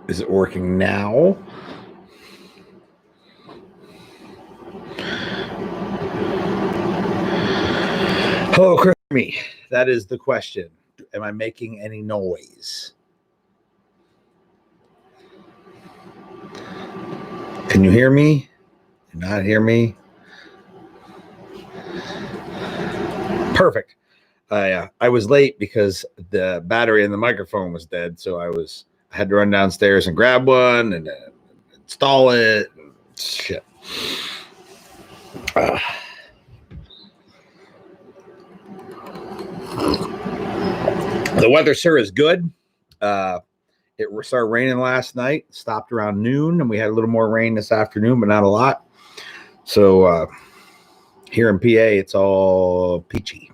Is it working now? Hello, Creamy. That is the question. Am I making any noise? Can you hear me? Do you not hear me? Perfect. I was late because the battery in the microphone was dead, so I had to run downstairs and grab one and install it. Shit. The weather, sir, is good. It started raining last night, stopped around noon, and we had a little more rain this afternoon, but not a lot. So here in PA, it's all peachy.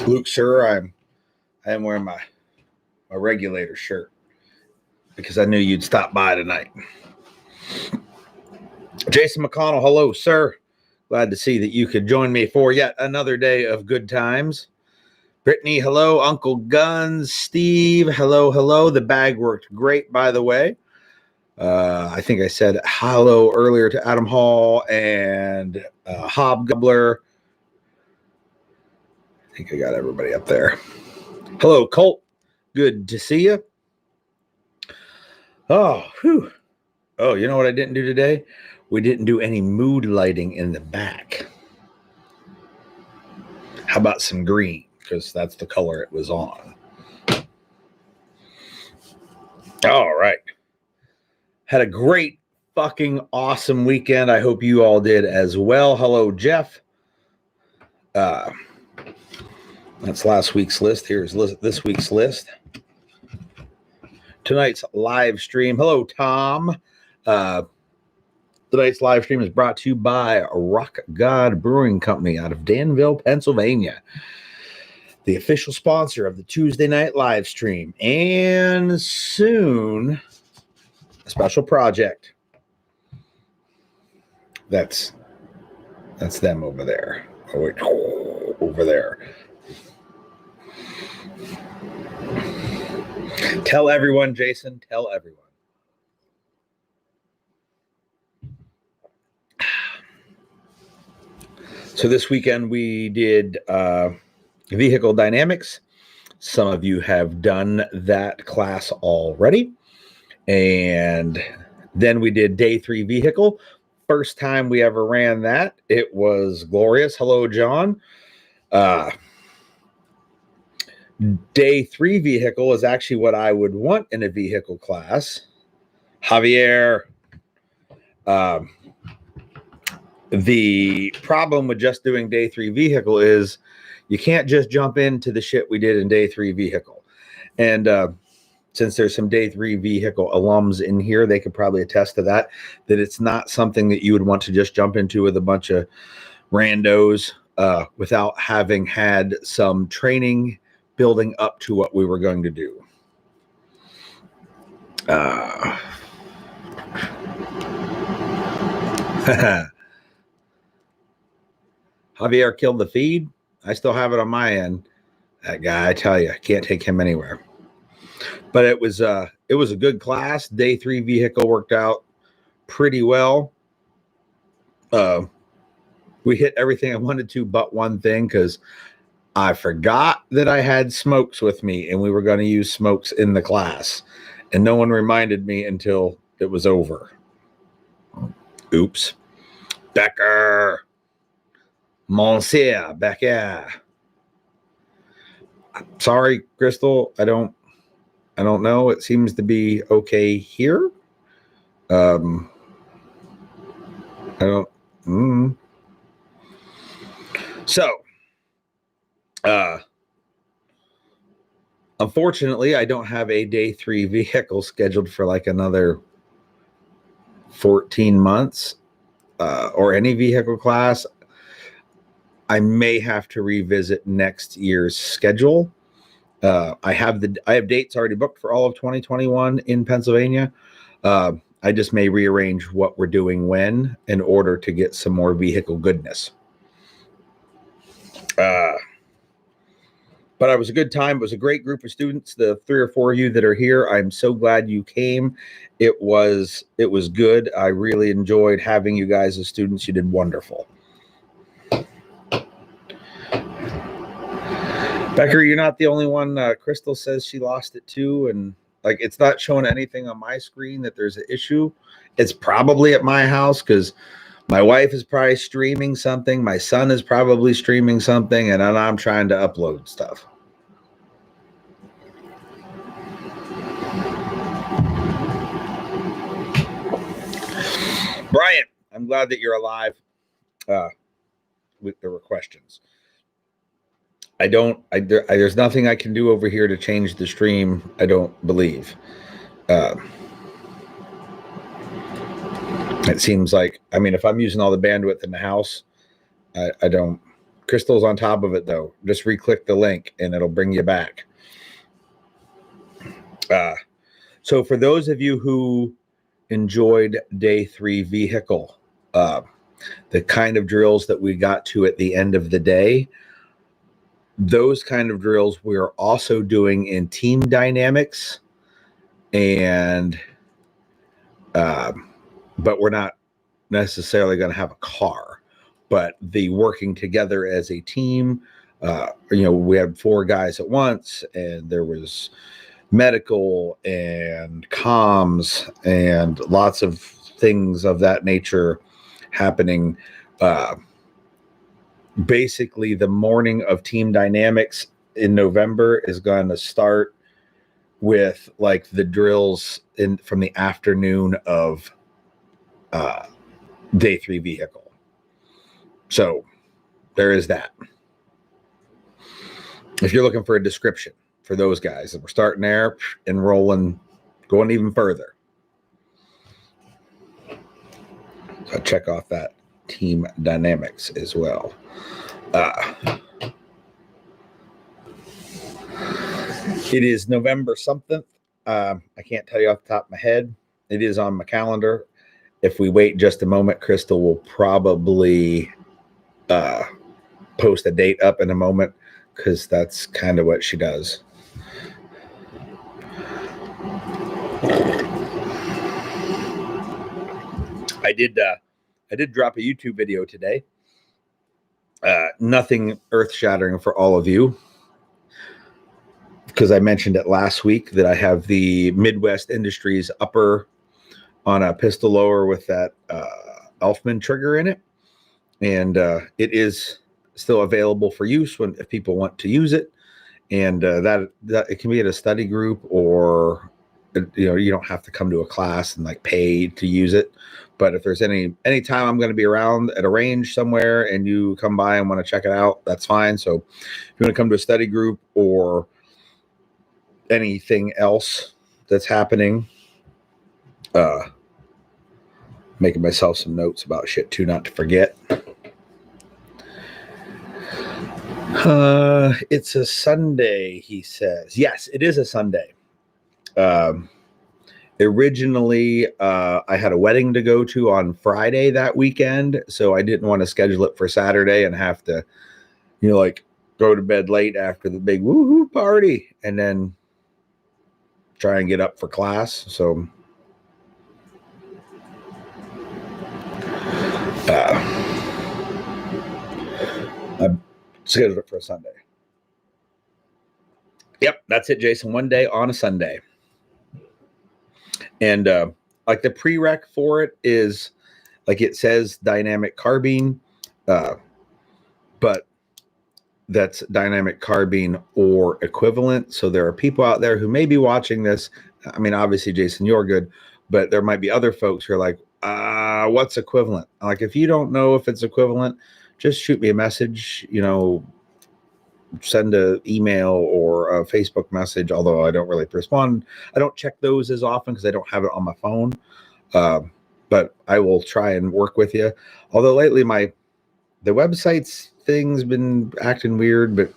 Luke, sir, I am wearing my regulator shirt because I knew you'd stop by tonight. Jason McConnell, hello, sir. Glad to see that you could join me for yet another day of good times. Brittany, hello. Uncle Guns, Steve, hello. The bag worked great, by the way. I think I said hello earlier to Adam Hall and Hobgobbler. I think I got everybody up there. Hello, Colt. Good to see you. Oh, whew. Oh, you know what I didn't do today? We didn't do any mood lighting in the back. How about some green? Because that's the color it was on. All right. Had a great fucking awesome weekend. I hope you all did as well. Hello, Jeff. That's last week's list. Here's this week's list. Tonight's live stream. Hello, Tom. Tonight's live stream is brought to you by Rock God Brewing Company out of Danville, Pennsylvania. The official sponsor of the Tuesday night live stream. And soon, a special project. That's them over there. Oh, wait, over there. Tell everyone, Jason. Tell everyone. So this weekend we did vehicle dynamics. Some of you have done that class already. And then we did day 3 vehicle. First time we ever ran that. It was glorious. Hello, John. Day 3 vehicle is actually what I would want in a vehicle class. Javier. The problem with just doing day 3 vehicle is you can't just jump into the shit we did in day 3 vehicle. And since there's some day 3 vehicle alums in here, they could probably attest to that it's not something that you would want to just jump into with a bunch of randos without having had some training building up to what we were going to do. Javier killed the feed. I still have it on my end. That guy, I tell you, I can't take him anywhere. But it was a good class. Day 3 vehicle worked out pretty well. We hit everything I wanted to but one thing, because I forgot that I had smokes with me and we were going to use smokes in the class. And no one reminded me until it was over. Oops. Becker. Monsieur Becker. Sorry, Crystal. I don't know. It seems to be okay here. So, unfortunately, I don't have a day 3 vehicle scheduled for like another 14 months, or any vehicle class. I may have to revisit next year's schedule. I have dates already booked for all of 2021 in Pennsylvania. I just may rearrange what we're doing when in order to get some more vehicle goodness. But it was a good time. It was a great group of students. The 3 or 4 of you that are here, I'm so glad you came. It was good. I really enjoyed having you guys as students. You did wonderful. Becker, you're not the only one. Crystal says she lost it too, and like it's not showing anything on my screen that there's an issue. It's probably at my house because my wife is probably streaming something. My son is probably streaming something, and I'm trying to upload stuff. Brian, I'm glad that you're alive. There were questions. There's nothing I can do over here to change the stream. I don't believe. It seems like, I mean, if I'm using all the bandwidth in the house, I don't. Crystal's on top of it though. Just re-click the link and it'll bring you back. So for those of you who enjoyed day 3 vehicle, the kind of drills that we got to at the end of the day, those kind of drills we're also doing in team dynamics, and but we're not necessarily going to have a car, but the working together as a team. We had 4 guys at once, and there was medical and comms and lots of things of that nature happening. Basically, the morning of team dynamics in November is going to start with like the drills from the afternoon of day 3 vehicle. So there is that. If you're looking for a description for those guys, we're starting there and rolling, going even further. So check off that team dynamics as well. It is November something. I can't tell you off the top of my head. It is on my calendar. If we wait just a moment, Crystal will probably post a date up in a moment, because that's kind of what she does. I did drop a YouTube video today. Nothing earth-shattering for all of you, because I mentioned it last week that I have the Midwest Industries upper on a pistol lower with that Elfman trigger in it, and it is still available for use if people want to use it, and that it can be at a study group, or you don't have to come to a class and like pay to use it. But if there's any time I'm going to be around at a range somewhere and you come by and want to check it out, that's fine. So if you want to come to a study group or anything else that's happening, making myself some notes about shit too, not to forget. It's a Sunday, he says. Yes, it is a Sunday. Originally, I had a wedding to go to on Friday that weekend, so I didn't want to schedule it for Saturday and have to, like go to bed late after the big woohoo party and then try and get up for class. So I scheduled it for a Sunday. Yep, that's it, Jason. One day on a Sunday. And like the prereq for it is, like it says dynamic carbine, but that's dynamic carbine or equivalent. So there are people out there who may be watching this. I mean, obviously, Jason, you're good, but there might be other folks who are like, what's equivalent? Like, if you don't know if it's equivalent, just shoot me a message, send an email or a Facebook message, although I don't really respond. I don't check those as often because I don't have it on my phone. But I will try and work with you. Although lately the website's thing's been acting weird, but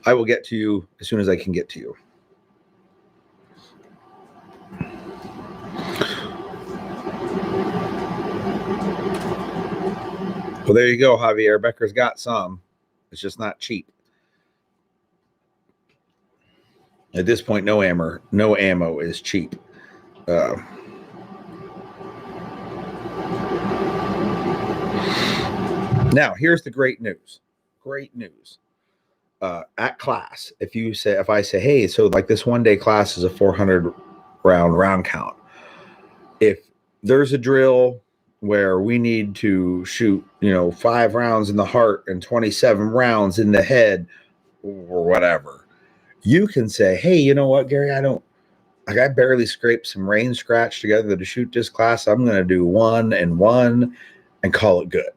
I will get to you as soon as I can get to you. Well, there you go, Javier. Becker's got some. It's just not cheap. At this point, no ammo is cheap. Now, here's the great news. Great news. At class, if I say, hey, so like this 1-day class is a 400 round count. If there's a drill where we need to shoot, 5 rounds in the heart and 27 rounds in the head or whatever, you can say, hey, you know what, Gary, I barely scraped some range scratch together to shoot this class. I'm going to do 1 and 1 and call it good.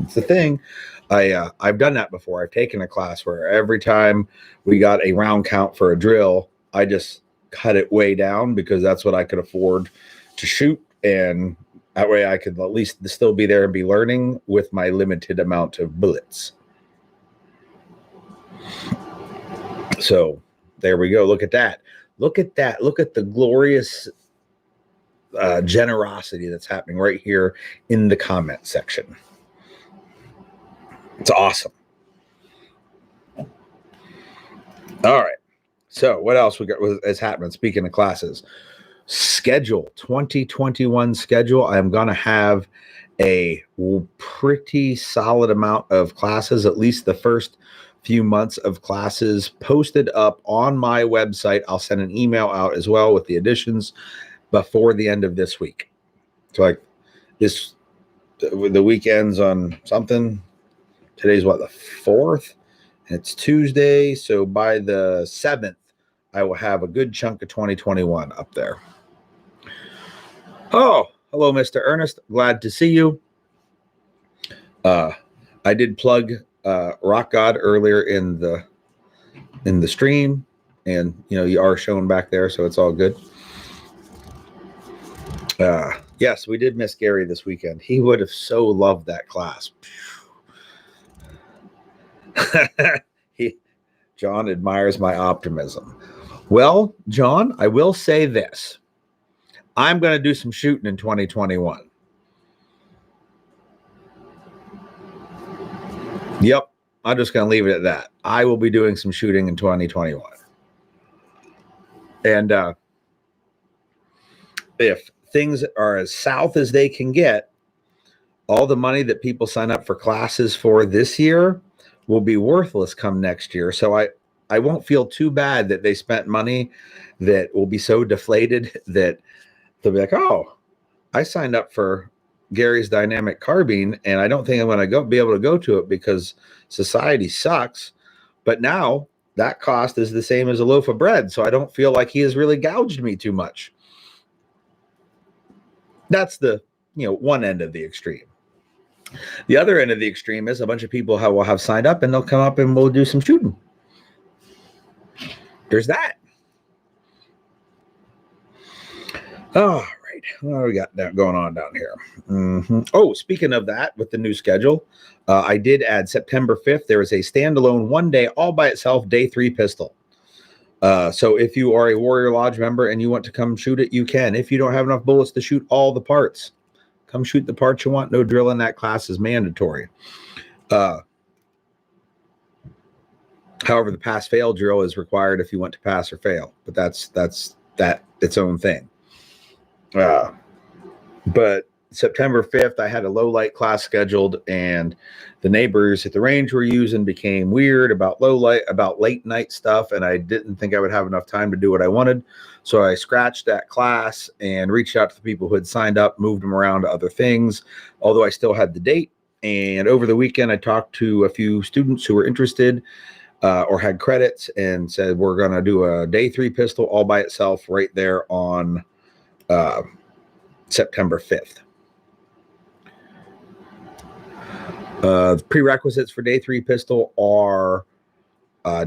It's the thing. I've done that before. I've taken a class where every time we got a round count for a drill, I just cut it way down because that's what I could afford to shoot. And that way I could at least still be there and be learning with my limited amount of bullets. So there we go. Look at that. Look at that. Look at the glorious generosity that's happening right here in the comment section. It's awesome. All right. So what else we got is happening? Speaking of classes, schedule 2021 schedule. I'm going to have a pretty solid amount of classes, at least the first few months of classes posted up on my website. I'll send an email out as well with the additions before the end of this week. So like the weekends on something. Today's what, the 4th? It's Tuesday. So by the 7th, I will have a good chunk of 2021 up there. Oh, hello, Mr. Ernest. Glad to see you. I did plug Rock God earlier in the stream, and you are shown back there, so it's all good. Yes, we did miss Gary this weekend. He would have so loved that class. John admires my optimism. Well, John, I will say this. I'm going to do some shooting in 2021. Yep, I'm just going to leave it at that. I will be doing some shooting in 2021. And if things are as south as they can get, all the money that people sign up for classes for this year will be worthless come next year. So I won't feel too bad that they spent money that will be so deflated that they'll be like, oh, I signed up for Gary's dynamic carbine and I don't think I'm going to be able to go to it because society sucks. But now that cost is the same as a loaf of bread. So I don't feel like he has really gouged me too much. That's the, one end of the extreme. The other end of the extreme is a bunch of people will have signed up and they'll come up and we'll do some shooting. There's that. All right. What do we got going on down here? Oh, speaking of that, with the new schedule, I did add September 5th. There is a standalone 1-day all by itself day 3 pistol. So if you are a Warrior Lodge member and you want to come shoot it, you can. If you don't have enough bullets to shoot all the parts, come shoot the parts you want. No drill in that class is mandatory. However, the pass-fail drill is required if you want to pass or fail. But that's its own thing. But September 5th, I had a low light class scheduled, and the neighbors at the range were using became weird about late night stuff, and I didn't think I would have enough time to do what I wanted. So I scratched that class and reached out to the people who had signed up, moved them around to other things, although I still had the date. And over the weekend, I talked to a few students who were interested or had credits and said, we're going to do a day 3 pistol all by itself right there on September 5th. The prerequisites for day 3 pistol are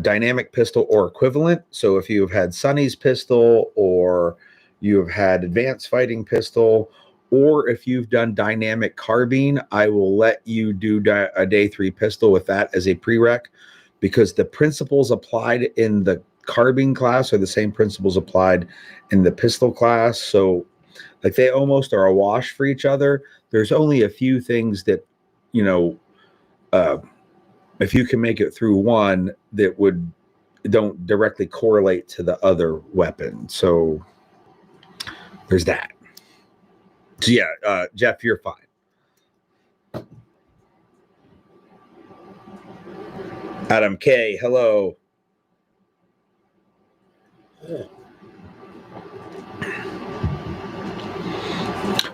dynamic pistol or equivalent. So if you've had Sonny's pistol or you have had advanced fighting pistol, or if you've done dynamic carbine, I will let you do a day 3 pistol with that as a prereq, because the principles applied in the carbine class are the same principles applied in the pistol class. So like they almost are a wash for each other. There's only a few things that, if you can make it through one, that would don't directly correlate to the other weapon. So there's that. So yeah, Jeff, you're fine. Adam K, hello.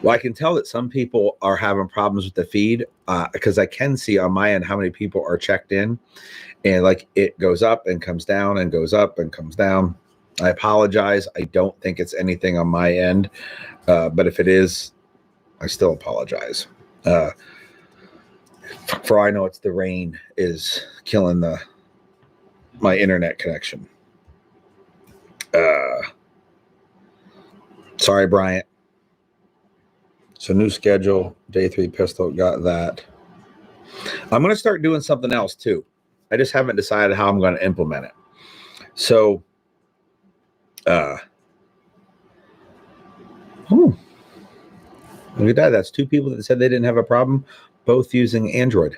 Well, I can tell that some people are having problems with the feed because I can see on my end how many people are checked in, and like it goes up and comes down and goes up and comes down. I apologize. I don't think it's anything on my end, but if it is, I still apologize. For all I know, it's the rain is killing my internet connection. Sorry, Bryant. So new schedule, day 3 pistol, got that. I'm going to start doing something else too. I just haven't decided how I'm going to implement it. So, look at that. That's 2 people that said they didn't have a problem, both using Android.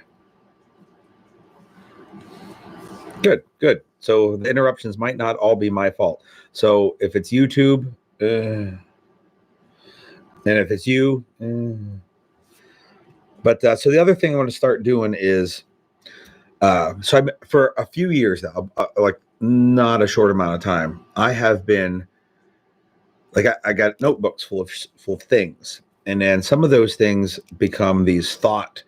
Good, good. So the interruptions might not all be my fault. So if it's YouTube, and if it's you, but so the other thing I want to start doing is, for a few years now, like not a short amount of time, I have been like, I got notebooks full of things. And then some of those things become these thought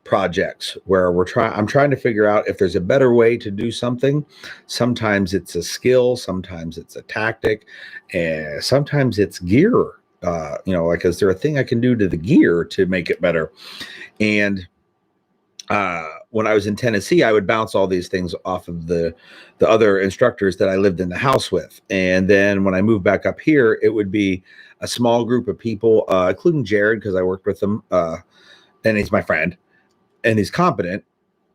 projects where I'm trying to figure out if there's a better way to do something. Sometimes it's a skill, sometimes it's a tactic, and sometimes it's gear. Like, is there a thing I can do to the gear to make it better? And when I was in Tennessee, I would bounce all these things off of the other instructors that I lived in the house with. And then when I moved back up here, it would be a small group of people, including Jared, because I worked with him, and he's my friend, and he's competent,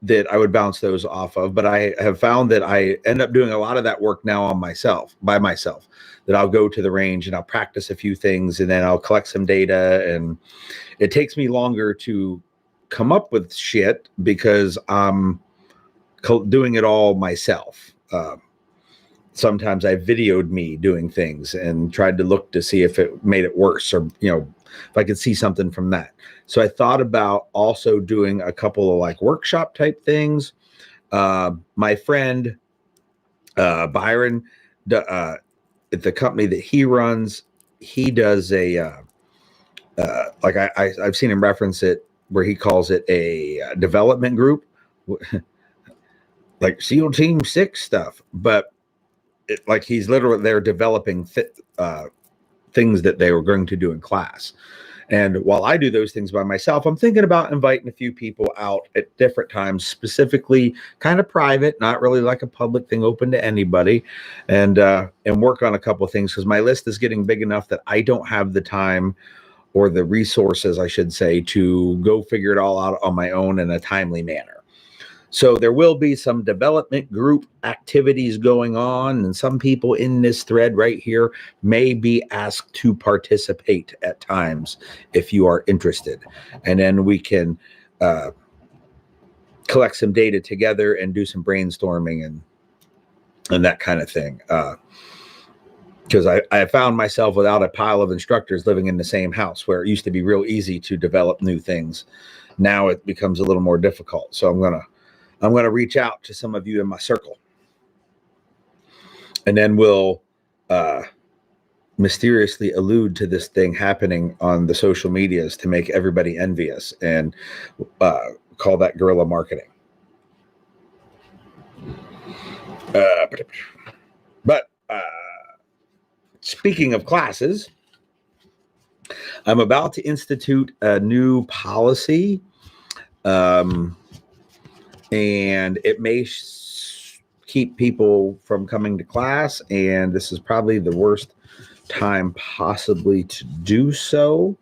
that I would bounce those off of. But I have found that I end up doing a lot of that work now by myself, that I'll go to the range and I'll practice a few things, and then I'll collect some data. And it takes me longer to come up with shit because I'm doing it all myself. Sometimes I videoed me doing things and tried to look to see if it made it worse, or if I could see something from that. So I thought about also doing a couple of like workshop type things. My friend Byron, at the company that he runs, he does I've seen him reference it where he calls it a development group, like SEAL Team 6 stuff, but like he's literally there developing things that they were going to do in class. And while I do those things by myself, I'm thinking about inviting a few people out at different times, specifically kind of private, not really like a public thing open to anybody, and work on a couple of things, because my list is getting big enough that I don't have the time or the resources, I should say, to go figure it all out on my own in a timely manner. So there will be some development group activities going on, and some people in this thread right here may be asked to participate at times if you are interested. And then we can collect some data together and do some brainstorming and that kind of thing. Because I found myself without a pile of instructors living in the same house, where it used to be real easy to develop new things. Now it becomes a little more difficult. So I'm going to reach out to some of you in my circle, and then we'll mysteriously allude to this thing happening on the social medias to make everybody envious, and call that guerrilla marketing. But speaking of classes, I'm about to institute a new policy, and it may keep people from coming to class, and this is probably the worst time possibly to do so.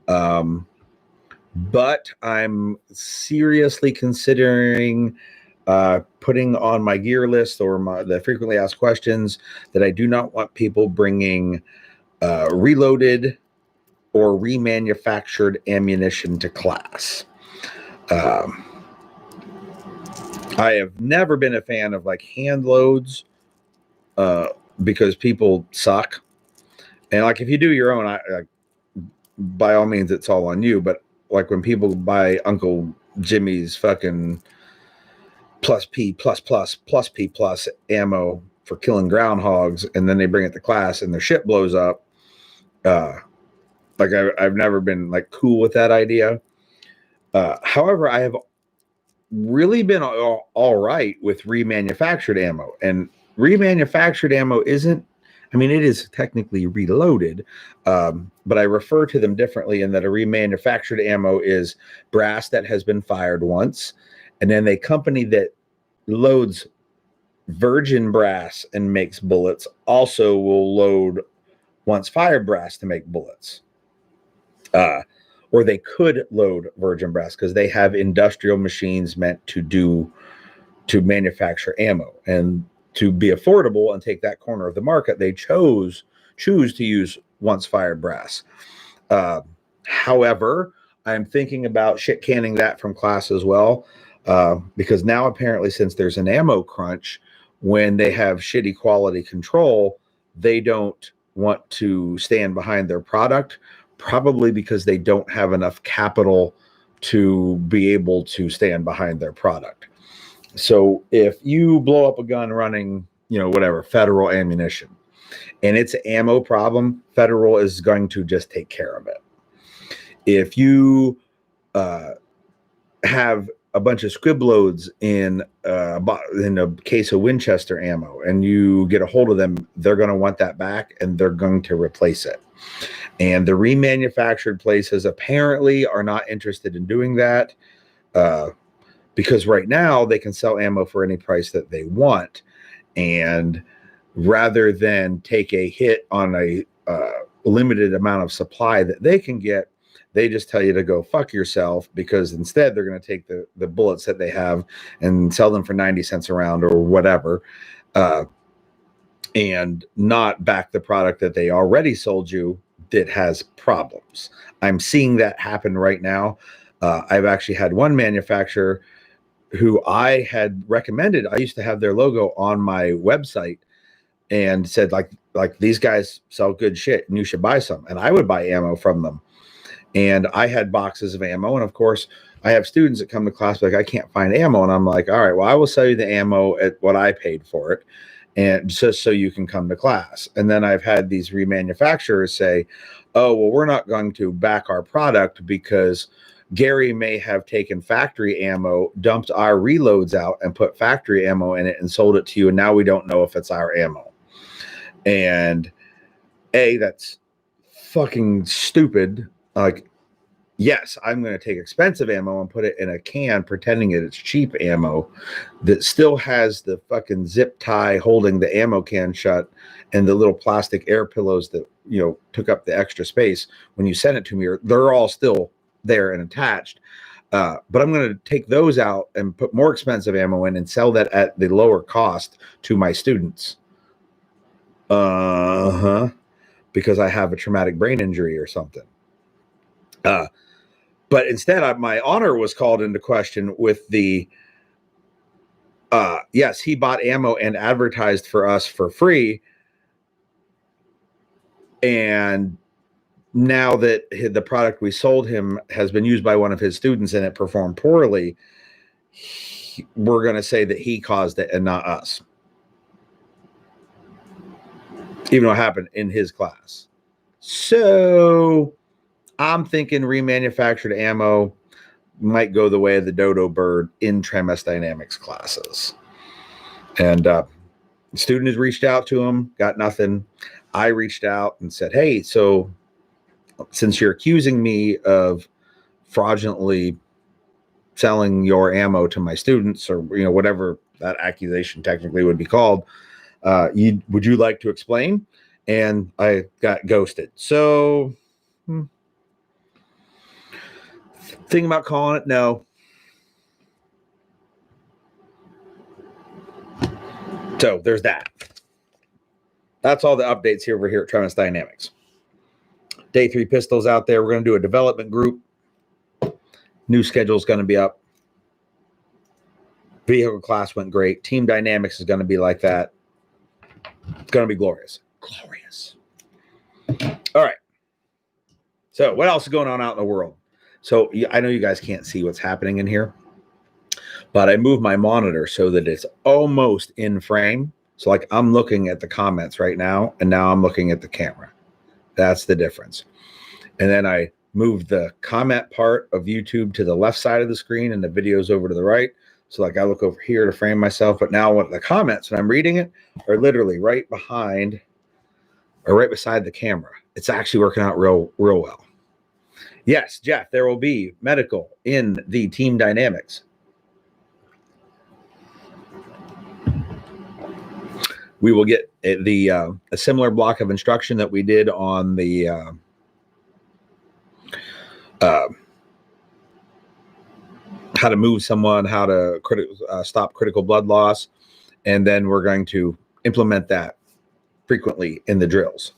But I'm seriously considering putting on my gear list, or the frequently asked questions, that I do not want people bringing reloaded or remanufactured ammunition to class. I have never been a fan of like hand loads because people suck. And like, if you do your own, by all means, it's all on you. But like, when people buy Uncle Jimmy's fucking plus P plus P plus ammo for killing groundhogs, and then they bring it to class and their shit blows up, like, I've never been like cool with that idea. However, I have really been all right with remanufactured ammo, and remanufactured ammo isn't, I mean, it is technically reloaded, but I refer to them differently in that a remanufactured ammo is brass that has been fired once, and then a company that loads virgin brass and makes bullets also will load once fired brass to make bullets. Or they could load virgin brass because they have industrial machines meant to manufacture ammo, and to be affordable and take that corner of the market, they choose to use once fired brass. However, I'm thinking about shit canning that from class as well, because now apparently, since there's an ammo crunch, when they have shitty quality control, they don't want to stand behind their product, probably because they don't have enough capital to be able to stand behind their product. So if you blow up a gun running, whatever, Federal ammunition, and it's an ammo problem, Federal is going to just take care of it. If you have a bunch of squib loads in a case of Winchester ammo and you get a hold of them, they're going to want that back and they're going to replace it. And the remanufactured places apparently are not interested in doing that, because right now they can sell ammo for any price that they want. And rather than take a hit on a limited amount of supply that they can get, they just tell you to go fuck yourself, because instead they're going to take the bullets that they have and sell them for 90 cents a round or whatever, and not back the product that they already sold you that has problems. I'm seeing that happen right now. I've actually had one manufacturer who I had recommended. I used to have their logo on my website and said, like these guys sell good shit and you should buy some. And I would buy ammo from them. And I had boxes of ammo. And of course, I have students that come to class like, I can't find ammo. And I'm like, all right, well, I will sell you the ammo at what I paid for it, and just so you can come to class. And then I've had these remanufacturers say, oh, well, we're not going to back our product because Gary may have taken factory ammo, dumped our reloads out and put factory ammo in it and sold it to you. And now we don't know if it's our ammo. And that's fucking stupid. Like, yes, I'm going to take expensive ammo and put it in a can pretending it's cheap ammo that still has the fucking zip tie holding the ammo can shut and the little plastic air pillows that, took up the extra space when you sent it to me. They're all still there and attached. But I'm going to take those out and put more expensive ammo in and sell that at the lower cost to my students. Because I have a traumatic brain injury or something. But instead, my honor was called into question with the, yes, he bought ammo and advertised for us for free. And now that the product we sold him has been used by one of his students and it performed poorly, we're going to say that he caused it and not us, even though it happened in his class. So I'm thinking remanufactured ammo might go the way of the dodo bird in Tremis Dynamics classes. And the student has reached out to him, got nothing. I reached out and said, hey, so since you're accusing me of fraudulently selling your ammo to my students, or whatever that accusation technically would be called, would you like to explain? And I got ghosted. So thinking about calling it, no. So there's that. That's all the updates over here at Tremis Dynamics. Day 3 pistols out there. We're going to do a development group. New schedule is going to be up. Vehicle class went great. Team dynamics is going to be like that. It's going to be glorious. Glorious. All right. So what else is going on out in the world? So I know you guys can't see what's happening in here, but I moved my monitor so that it's almost in frame. So like I'm looking at the comments right now, and now I'm looking at the camera. That's the difference. And then I moved the comment part of YouTube to the left side of the screen and the videos over to the right. So like I look over here to frame myself, but now what the comments when I'm reading it are literally right behind or right beside the camera. It's actually working out real well. Yes, Jeff, there will be medical in the team dynamics. We will get a similar block of instruction that we did on the how to move someone, how to stop critical blood loss, and then we're going to implement that frequently in the drills.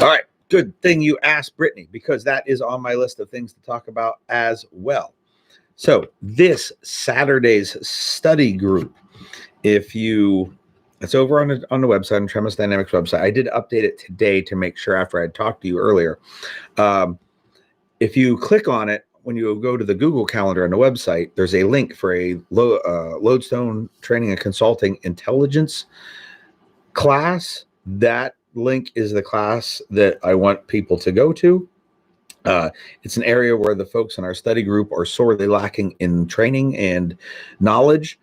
All right. Good thing you asked, Brittany, because that is on my list of things to talk about as well. So this Saturday's study group, it's over on the website, on Tremis Dynamics website. I did update it today to make sure after I had talked to you earlier. If you click on it, when you go to the Google Calendar on the website, there's a link for a Lodestone Training and Consulting Intelligence class. That link is the class that I want people to go to. It's an area where the folks in our study group are sorely lacking in training and knowledge.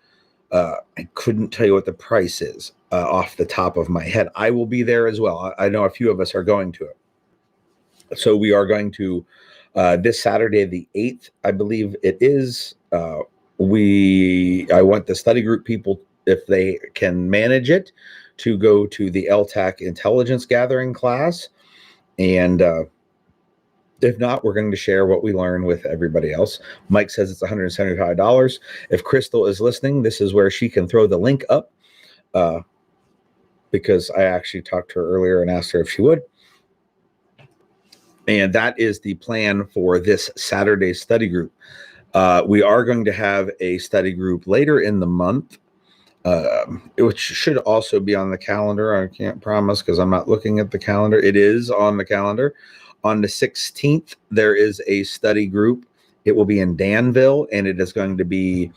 I couldn't tell you what the price is off the top of my head. I will be there as well. I know a few of us are going to it. So we are going to this Saturday, the 8th, I believe it is. I want the study group people, if they can manage it, to go to the LTAC intelligence gathering class. And if not, we're going to share what we learn with everybody else. Mike says it's $175. If Crystal is listening, this is where she can throw the link up because I actually talked to her earlier and asked her if she would. And that is the plan for this Saturday study group. We are going to have a study group later in the month, which should also be on the calendar. I can't promise because I'm not looking at the calendar. It is on the calendar. On the 16th, there is a study group. It will be in Danville, and it is going to be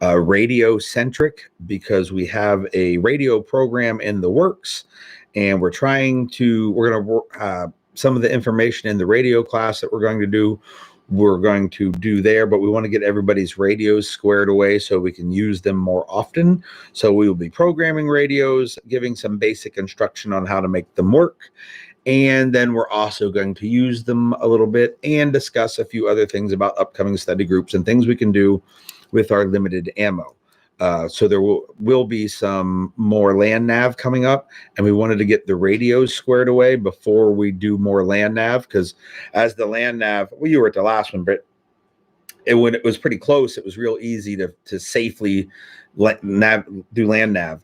radio-centric because we have a radio program in the works, and we're going to some of the information in the radio class that we're going to do there, but we want to get everybody's radios squared away so we can use them more often. So we will be programming radios, giving some basic instruction on how to make them work. And then we're also going to use them a little bit and discuss a few other things about upcoming study groups and things we can do with our limited ammo. So there will be some more land nav coming up, and we wanted to get the radios squared away before we do more land nav, because as the land nav, you were at the last one, Britt, when it was pretty close, it was real easy to safely do land nav.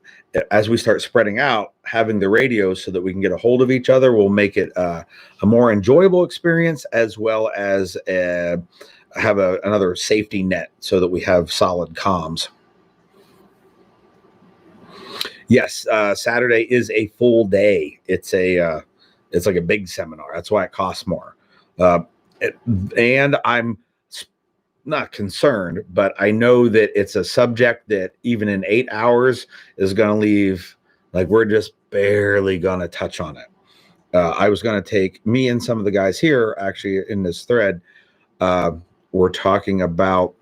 As we start spreading out, having the radios so that we can get a hold of each other will make it a more enjoyable experience, as well as have another safety net so that we have solid comms. Yes, Saturday is a full day. It's like a big seminar. That's why it costs more. And I'm not concerned, but I know that it's a subject that even in 8 hours is going to leave, like, we're just barely going to touch on it. I was going to take me and some of the guys here actually in this thread. We're talking about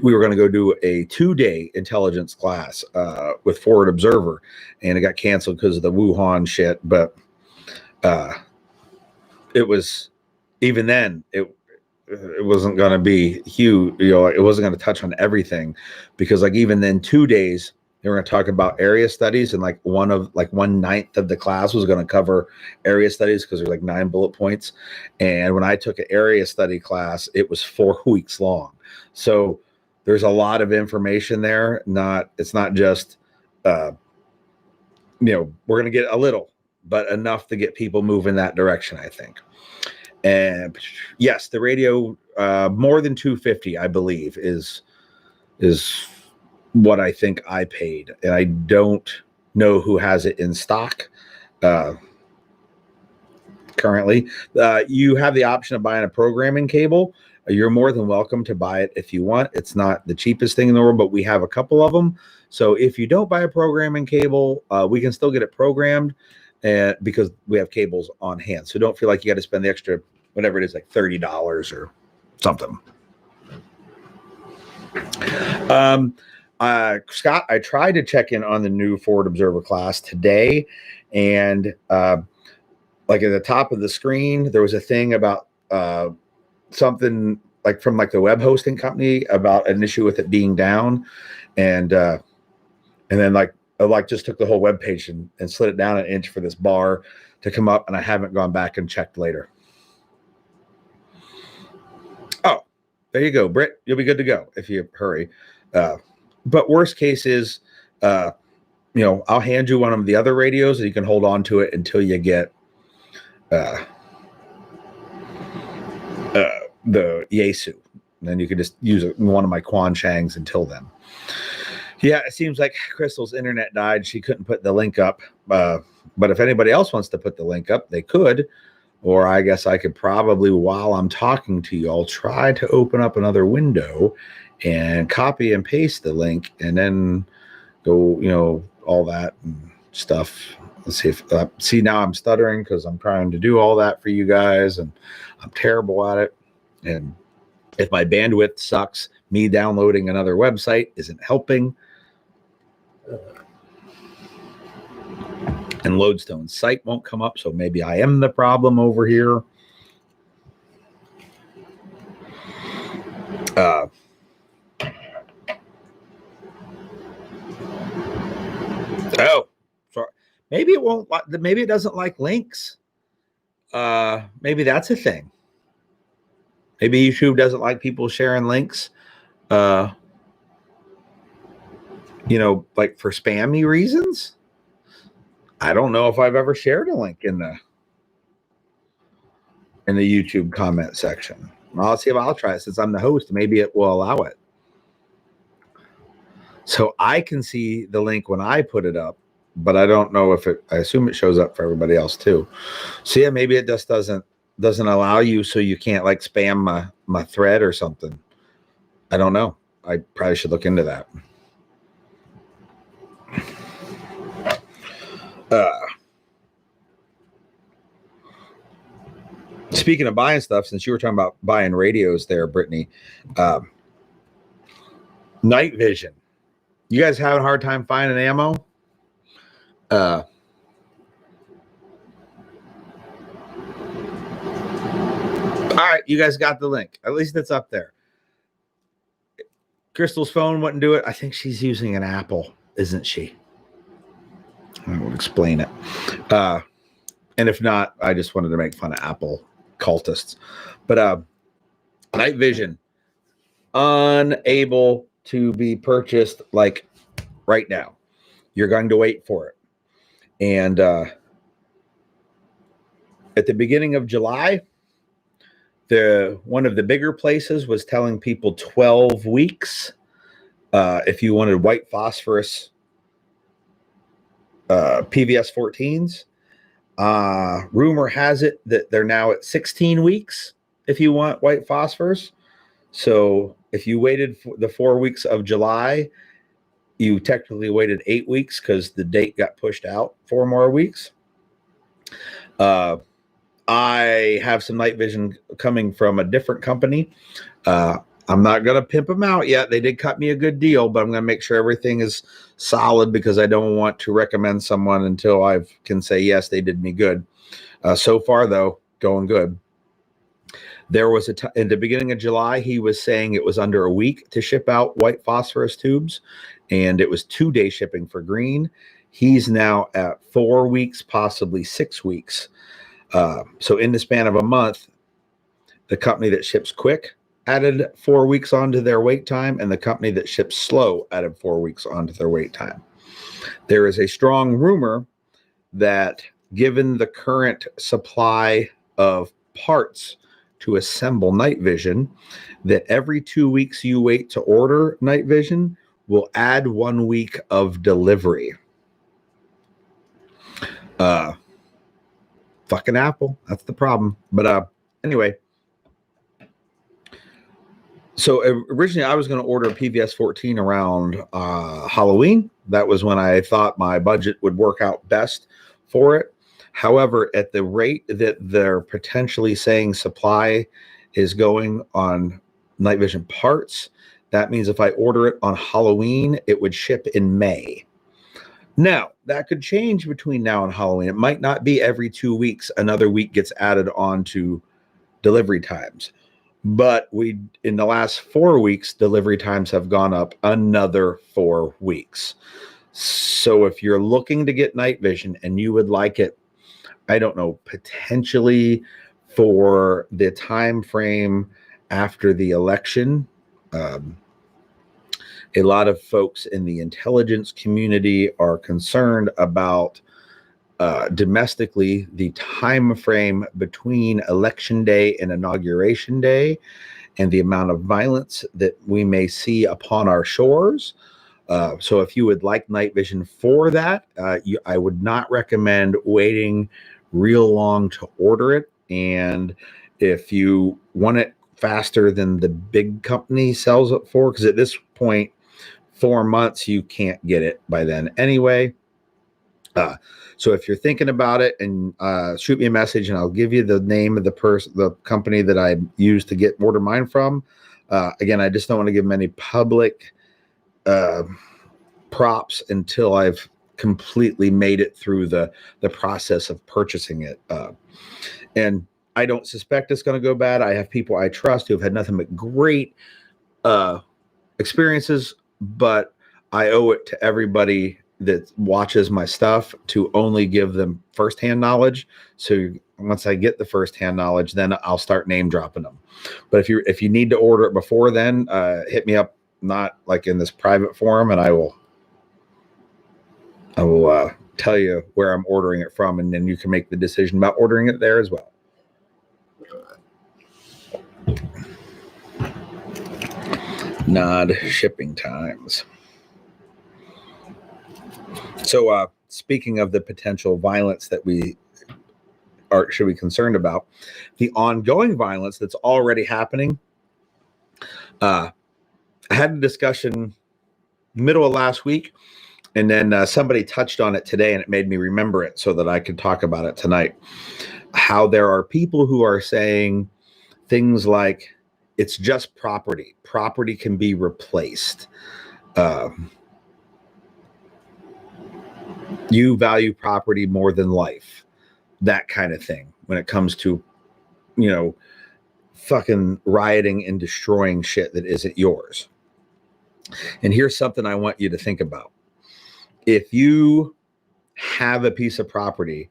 we were going to go do a 2-day intelligence class with Forward Observer, and it got canceled because of the Wuhan shit. But it was, even then, it wasn't going to be huge. It wasn't going to touch on everything, because like even then 2 days they were going to talk about area studies, and like 1/9 of the class was going to cover area studies because there's like 9 bullet points. And when I took an area study class, it was 4 weeks long. So there's a lot of information there. It's not just, we're going to get a little, but enough to get people moving that direction, I think. And yes, the radio more than 250, I believe, is what I think I paid, and I don't know who has it in stock currently. You have the option of buying a programming cable. You're more than welcome to buy it if you want. It's not the cheapest thing in the world, but we have a couple of them. So if you don't buy a programming cable, we can still get it programmed, and because we have cables on hand. So don't feel like you got to spend the extra, whatever it is, like $30 or something. Scott, I tried to check in on the new Ford Observer class today, and like at the top of the screen, there was a thing about something like from like the web hosting company about an issue with it being down, and then I just took the whole web page and slid it down an inch for this bar to come up, and I haven't gone back and checked later. Oh, there you go, Britt. You'll be good to go if you hurry. But worst case is, I'll hand you one of the other radios, and you can hold on to it until you get the Yaesu. And then you can just use one of my Quan Changs until then. Yeah, it seems like Crystal's internet died. She couldn't put the link up. But if anybody else wants to put the link up, they could. Or I guess I could probably, while I'm talking to you, I'll try to open up another window and copy and paste the link, and then go, all that and stuff. Let's see if see, now I'm stuttering because I'm trying to do all that for you guys, and I'm terrible at it. And if my bandwidth sucks, me downloading another website isn't helping. And Lodestone's site won't come up, so maybe I am the problem over here. Oh, sorry. Maybe it won't. Maybe it doesn't like links. Maybe that's a thing. Maybe YouTube doesn't like people sharing links. Like for spammy reasons. I don't know if I've ever shared a link in the YouTube comment section. I'll see if I'll try it since I'm the host. Maybe it will allow it. So I can see the link when I put it up, but I don't know if I assume it shows up for everybody else too. So yeah, maybe it just doesn't allow you, so you can't like spam my thread or something. I don't know. I probably should look into that. Speaking of buying stuff, since you were talking about buying radios there, Brittany, night vision. You guys having a hard time finding ammo? All right, you guys got the link. At least it's up there. Crystal's phone wouldn't do it. I think she's using an Apple, isn't she? I will explain it. And if not, I just wanted to make fun of Apple cultists. But night vision, unable to be purchased like right now. You're going to wait for it. And at the beginning of July, one of the bigger places was telling people 12 weeks if you wanted white phosphorus PVS 14s. Rumor has it that they're now at 16 weeks if you want white phosphorus. So if you waited for the 4 weeks of July, you technically waited 8 weeks because the date got pushed out 4 more weeks. I have some night vision coming from a different company. I'm not going to pimp them out yet. They did cut me a good deal, but I'm going to make sure everything is solid because I don't want to recommend someone until I can say, yes, they did me good. So far, though, going good. There was in the beginning of July, he was saying it was under a week to ship out white phosphorus tubes, and it was 2-day shipping for green. He's now at 4 weeks, possibly 6 weeks. So in the span of a month, the company that ships quick added 4 weeks onto their wait time, and the company that ships slow added 4 weeks onto their wait time. There is a strong rumor that given the current supply of parts to assemble night vision, that every 2 weeks you wait to order night vision will add 1 week of delivery. Fucking Apple. That's the problem. But anyway. So originally I was going to order a PVS 14 around Halloween. That was when I thought my budget would work out best for it. However, at the rate that they're potentially saying supply is going on night vision parts, that means if I order it on Halloween, it would ship in May. Now, that could change between now and Halloween. It might not be every 2 weeks. Another week gets added on to delivery times. But in the last 4 weeks, delivery times have gone up another 4 weeks. So if you're looking to get night vision and you would like it, I don't know, potentially for the time frame after the election, a lot of folks in the intelligence community are concerned about domestically the time frame between election day and inauguration day and the amount of violence that we may see upon our shores. So if you would like night vision for that, I would not recommend waiting real long to order it. And if you want it faster than the big company sells it for, because at this point, 4 months, you can't get it by then anyway. So if you're thinking about it, and shoot me a message, and I'll give you the name of the company that I used to order mine from. Again, I just don't want to give them any public props until I've completely made it through the process of purchasing it. And I don't suspect it's going to go bad. I have people I trust who have had nothing but great experiences, but I owe it to everybody that watches my stuff to only give them firsthand knowledge. So once I get the firsthand knowledge, then I'll start name dropping them. But if you need to order it before then, hit me up, not like in this private forum, and I will tell you where I'm ordering it from, and then you can make the decision about ordering it there as well. Nod shipping times. So speaking of the potential violence that should be concerned about, the ongoing violence that's already happening. I had a discussion middle of last week, and then somebody touched on it today, and it made me remember it so that I could talk about it tonight. How there are people who are saying things like, it's just property. Property can be replaced. You value property more than life. That kind of thing when it comes to, fucking rioting and destroying shit that isn't yours. And here's something I want you to think about. If you have a piece of property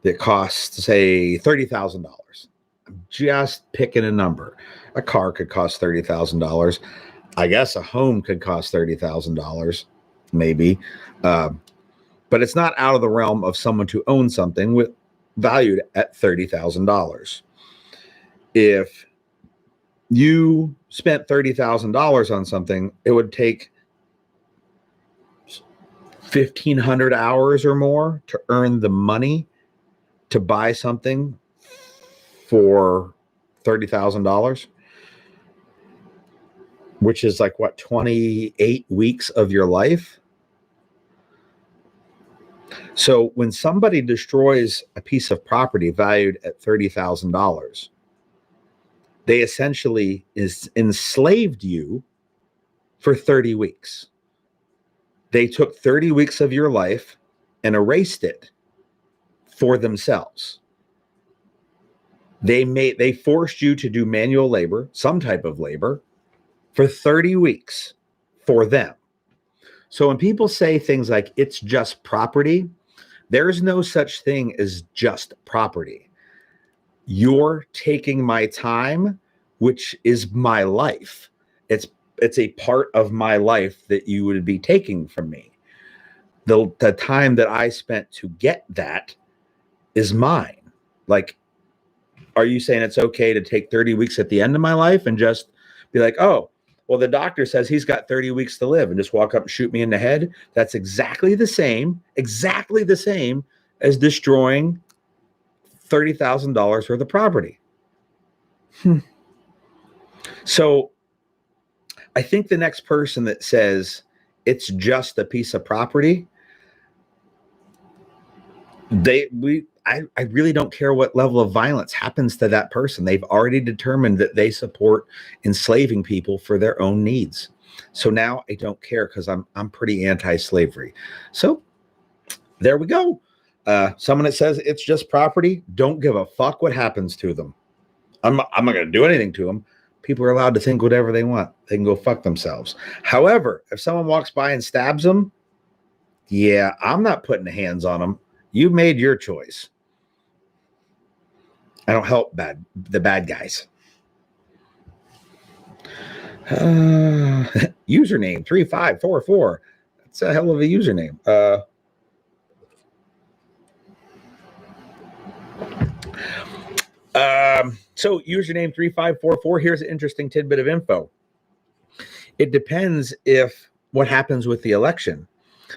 that costs, say, $30,000, I'm just picking a number. A car could cost $30,000. I guess a home could cost $30,000, maybe. But it's not out of the realm of someone to own something valued at $30,000. If you spent $30,000 on something, it would take 1,500 hours or more to earn the money to buy something for $30,000, which is like, what, 28 weeks of your life? So when somebody destroys a piece of property valued at $30,000, they essentially enslaved you for 30 weeks. They took 30 weeks of your life and erased it for themselves. They forced you to do manual labor, some type of labor, for 30 weeks for them. So when people say things like, it's just property, there's no such thing as just property. You're taking my time, which is my life. It's a part of my life that you would be taking from me. The time that I spent to get that is mine. Like, are you saying it's okay to take 30 weeks at the end of my life and just be like, oh, well, the doctor says he's got 30 weeks to live, and just walk up and shoot me in the head? That's exactly the same as destroying $30,000 worth of property. So I think the next person that says it's just a piece of property, I really don't care what level of violence happens to that person. They've already determined that they support enslaving people for their own needs. So now I don't care, because I'm pretty anti-slavery. So there we go. Someone that says it's just property, don't give a fuck what happens to them. I'm not going to do anything to them. People are allowed to think whatever they want. They can go fuck themselves. However, if someone walks by and stabs them, yeah, I'm not putting hands on them. You made your choice. I don't help the bad guys. Username 3544. That's a hell of a username. So username 3544. Here's an interesting tidbit of info. It depends if what happens with the election,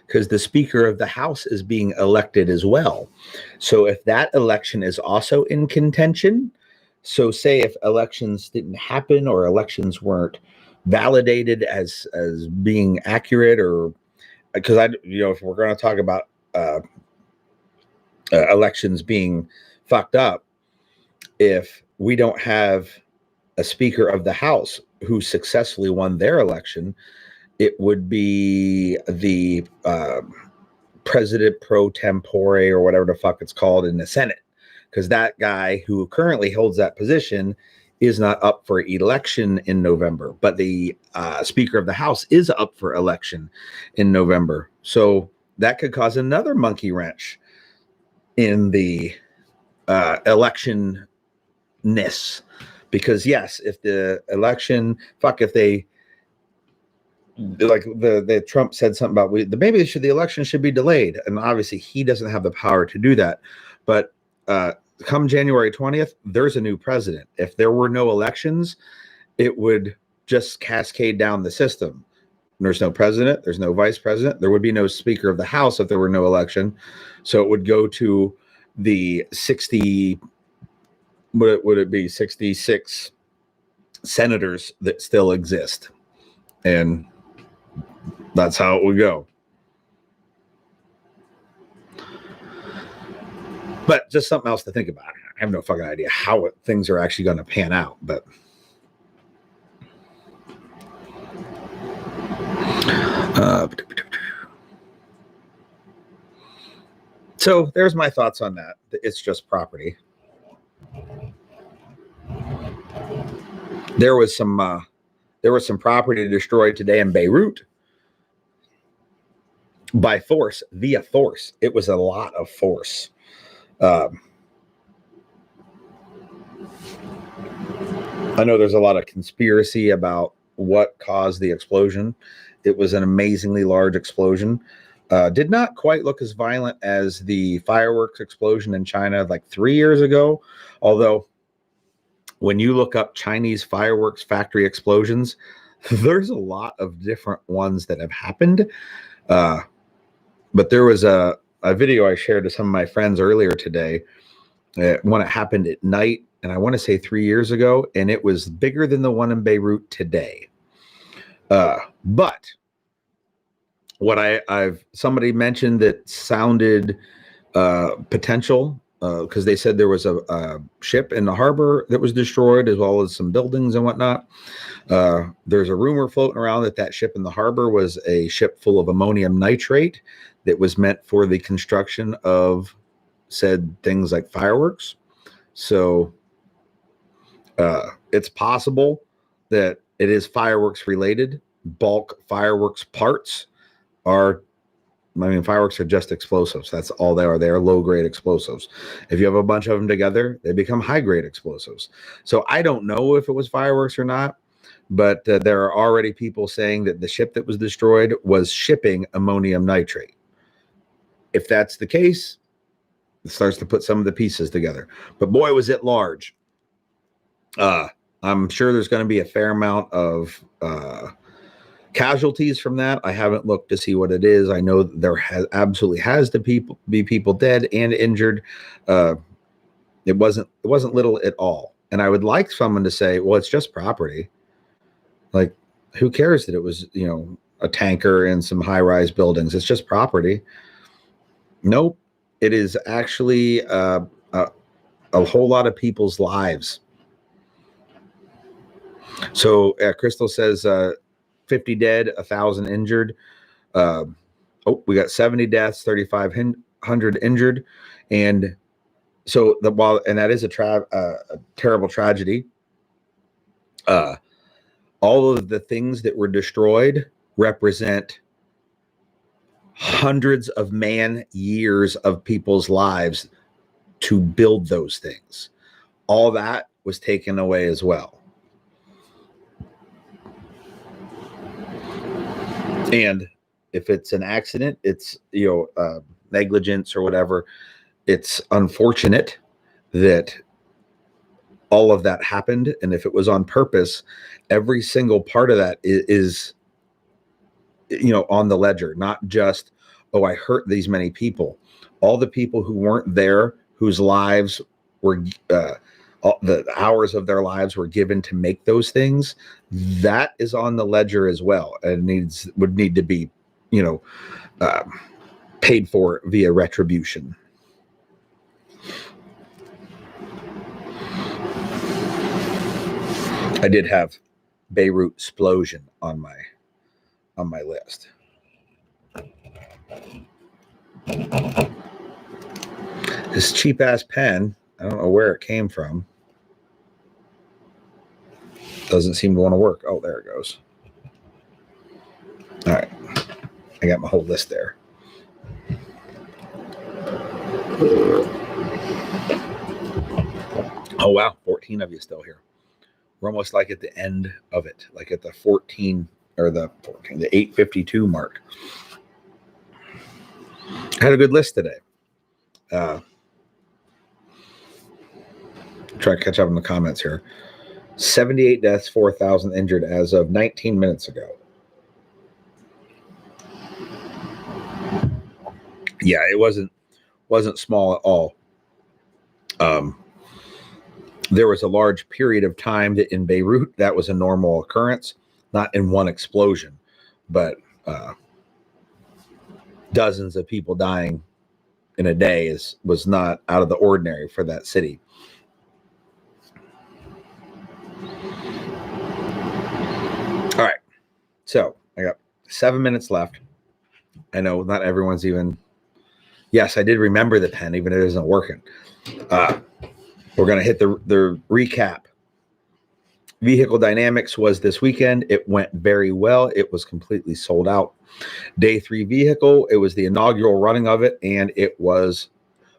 because the Speaker of the House is being elected as well. So if that election is also in contention, so say if elections didn't happen or elections weren't validated as being accurate, or because if we're going to talk about elections being fucked up, if we don't have a Speaker of the House who successfully won their election, it would be the president pro tempore, or whatever the fuck it's called, in the Senate, because that guy who currently holds that position is not up for election in November, but the Speaker of the House is up for election in November. So that could cause another monkey wrench in the election-ness, because yes, if the election, if they, like the Trump said something about maybe the election should be delayed, and obviously he doesn't have the power to do that. But come January 20th, there's a new president. If there were no elections, it would just cascade down the system. There's no president, there's no vice president, there would be no Speaker of the House if there were no election. So it would go to the 60, would it be 66 senators that still exist, and that's how it would go. But just something else to think about. I have no fucking idea how things are actually going to pan out, but so there's my thoughts on that. It's just property. There was some property destroyed today in Beirut by force, via force. It was a lot of force. I know there's a lot of conspiracy about what caused the explosion. It was an amazingly large explosion. Did not quite look as violent as the fireworks explosion in China like 3 years ago. Although when you look up Chinese fireworks factory explosions, there's a lot of different ones that have happened. But there was a video I shared to some of my friends earlier today when it happened at night, and I want to say 3 years ago, and it was bigger than the one in Beirut today. But what somebody mentioned that sounded potential, because they said there was a ship in the harbor that was destroyed, as well as some buildings and whatnot. There's a rumor floating around that ship in the harbor was a ship full of ammonium nitrate that was meant for the construction of said things like fireworks. So it's possible that it is fireworks related. Bulk fireworks parts fireworks are just explosives. That's all they are. They are low-grade explosives. If you have a bunch of them together, they become high-grade explosives. So I don't know if it was fireworks or not, but there are already people saying that the ship that was destroyed was shipping ammonium nitrate. If that's the case, it starts to put some of the pieces together. But boy, was it large. I'm sure there's going to be a fair amount of casualties from that. I haven't looked to see what it is. I know there absolutely has to be people dead and injured. It wasn't little at all. And I would like someone to say, well, it's just property. Like, who cares that it was, a tanker and some high-rise buildings? It's just property. Nope. It is actually a whole lot of people's lives. So Crystal says 50 dead, 1,000 injured. We got 70 deaths, 3,500 injured. And so that is a terrible tragedy. All of the things that were destroyed represent hundreds of man years of people's lives to build those things. All that was taken away as well. And if it's an accident, it's, negligence or whatever, it's unfortunate that all of that happened. And if it was on purpose, every single part of that is on the ledger, not just, oh, I hurt these many people. All the people who weren't there, whose lives were, the hours of their lives were given to make those things, that is on the ledger as well, and would need to be, paid for via retribution. I did have Beirut explosion on my list. This cheap ass pen, I don't know where it came from. Doesn't seem to want to work. Oh, there it goes. All right. I got my whole list there. Oh, wow. 14 of you still here. We're almost like at the end of it, like at the 8:52 mark. I had a good list today. Try to catch up in the comments here. 78 deaths, 4,000 injured as of 19 minutes ago. Yeah, it wasn't small at all. There was a large period of time that in Beirut that was a normal occurrence, not in one explosion, but dozens of people dying in a day was not out of the ordinary for that city. All right, so I got 7 minutes left. I know not everyone's even. Yes, I did remember the pen, even if it isn't working. We're going to hit the recap. Vehicle Dynamics was this weekend. It went very well. It was completely sold out. Day 3 vehicle, it was the inaugural running of it, and it was,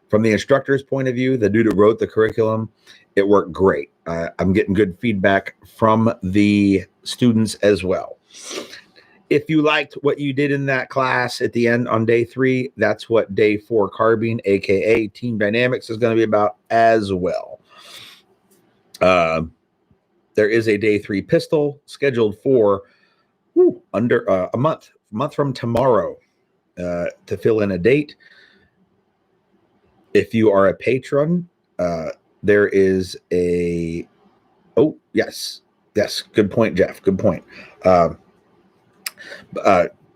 from the instructor's point of view, the dude who wrote the curriculum, it worked great. I'm getting good feedback from the students as well. If you liked what you did in that class at the end on day 3, that's what day 4 carbine, aka Team Dynamics, is going to be about as well. There is a day 3 pistol scheduled for under a month from tomorrow to fill in a date. If you are a patron, there is a. Oh, yes. Good point, Jeff. Good point.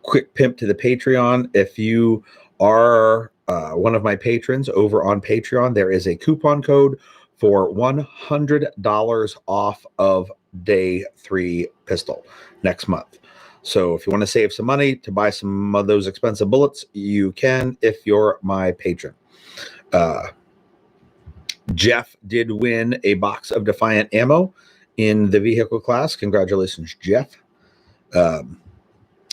Quick pimp to the Patreon. If you are one of my patrons over on Patreon, there is a coupon code for $100 off of day 3 pistol next month. So if you want to save some money to buy some of those expensive bullets, you can if you're my patron. Jeff did win a box of Defiant ammo in the vehicle class. Congratulations, Jeff.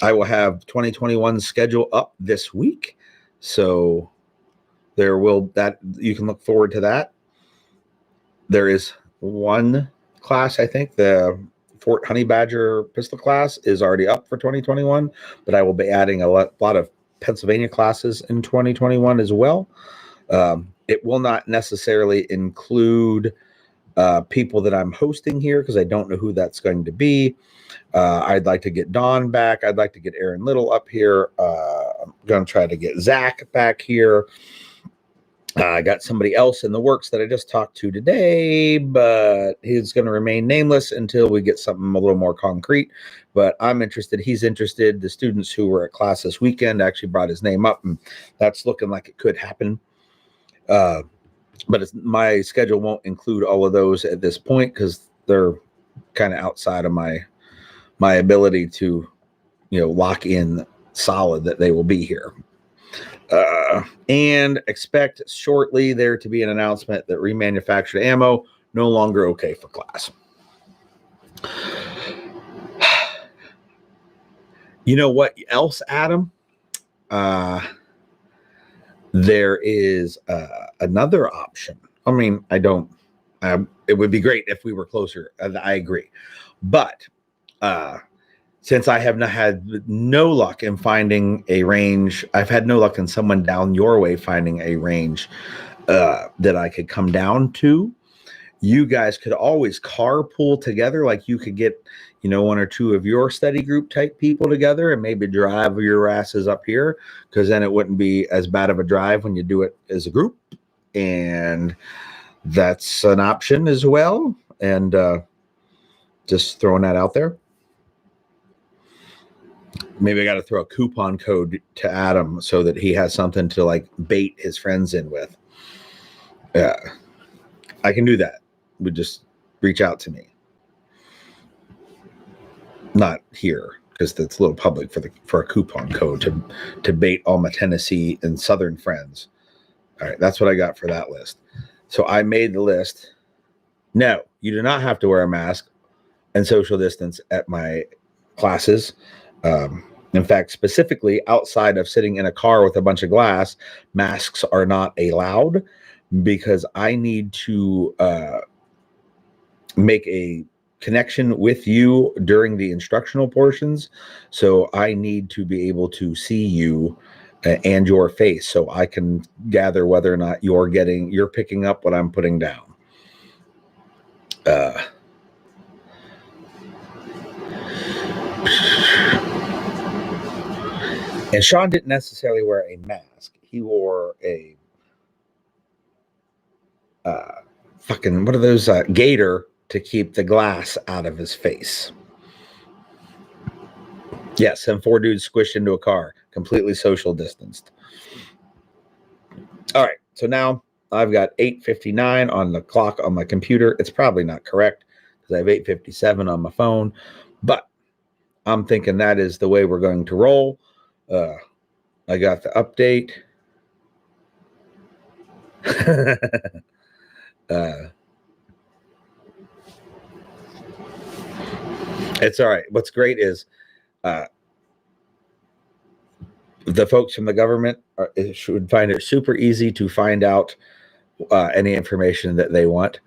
I will have 2021 schedule up this week, so you can look forward to that. There is one class, I think, the Fort Honey Badger pistol class is already up for 2021, but I will be adding a lot of Pennsylvania classes in 2021 as well. It will not necessarily include people that I'm hosting here, because I don't know who that's going to be. I'd like to get Dawn back. I'd like to get Aaron Little up here. I'm going to try to get Zach back here. I got somebody else in the works that I just talked to today, but he's going to remain nameless until we get something a little more concrete. But I'm interested. He's interested. The students who were at class this weekend actually brought his name up, and that's looking like it could happen. But my schedule won't include all of those at this point because they're kind of outside of my ability to, lock in solid that they will be here. And expect shortly there to be an announcement that remanufactured ammo no longer okay for class. You know what else, Adam? There is another option. I mean, it would be great if we were closer. I agree. But since I have not had no luck in finding a range, I've had no luck in someone down your way finding a range that I could come down to. You guys could always carpool together. Like you could get, one or two of your study group type people together and maybe drive your asses up here, because then it wouldn't be as bad of a drive when you do it as a group. And that's an option as well. And just throwing that out there. Maybe I got to throw a coupon code to Adam so that he has something to like bait his friends in with. I can do that. Would just reach out to me. Not here, because that's a little public for a coupon code to bait all my Tennessee and Southern friends. All right, that's what I got for that list. So I made the list. No, you do not have to wear a mask and social distance at my classes. In fact, specifically outside of sitting in a car with a bunch of glass, masks are not allowed, because I need to make a connection with you during the instructional portions. So I need to be able to see you and your face so I can gather whether or not you're picking up what I'm putting down. And Sean didn't necessarily wear a mask. He wore a what are those gaiter to keep the glass out of his face. Yes, and 4 dudes squished into a car, completely social distanced. All right, so now I've got 8:59 on the clock on my computer. It's probably not correct because I have 8:57 on my phone, but I'm thinking that is the way we're going to roll. I got the update. It's all right. What's great is the folks from the government should find it super easy to find out any information that they want.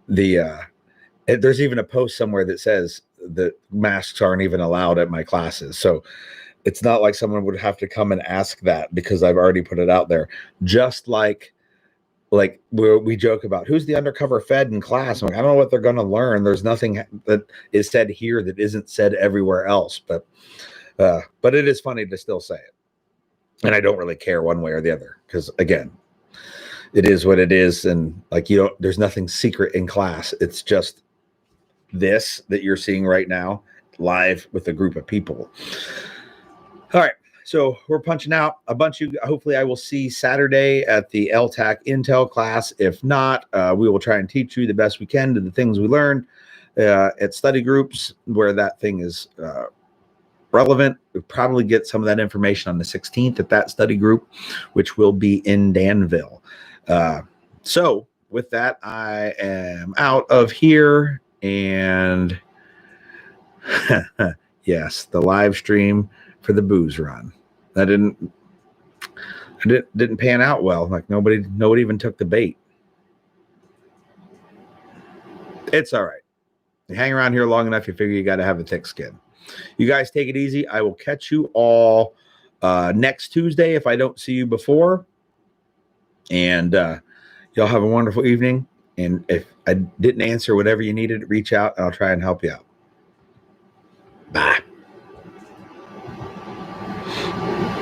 There's even a post somewhere that says that masks aren't even allowed at my classes. So it's not like someone would have to come and ask that, because I've already put it out there. Just like we joke about who's the undercover Fed in class. I'm like, I don't know what they're going to learn. There's nothing that is said here that isn't said everywhere else. But it is funny to still say it. And I don't really care one way or the other, because again, it is what it is. And there's nothing secret in class. It's just this that you're seeing right now live with a group of people. All right. So we're punching out a bunch of you. Hopefully I will see Saturday at the LTAC Intel class. If not, we will try and teach you the best we can to the things we learn at study groups where that thing is relevant. We'll probably get some of that information on the 16th at that study group, which will be in Danville. So with that, I am out of here. And yes, the live stream for the booze run. That didn't pan out well. Like nobody even took the bait. It's all right. You hang around here long enough, you figure you got to have a thick skin. You guys take it easy. I will catch you all next Tuesday if I don't see you before. And y'all have a wonderful evening. And if I didn't answer whatever you needed, reach out and I'll try and help you out. Bye.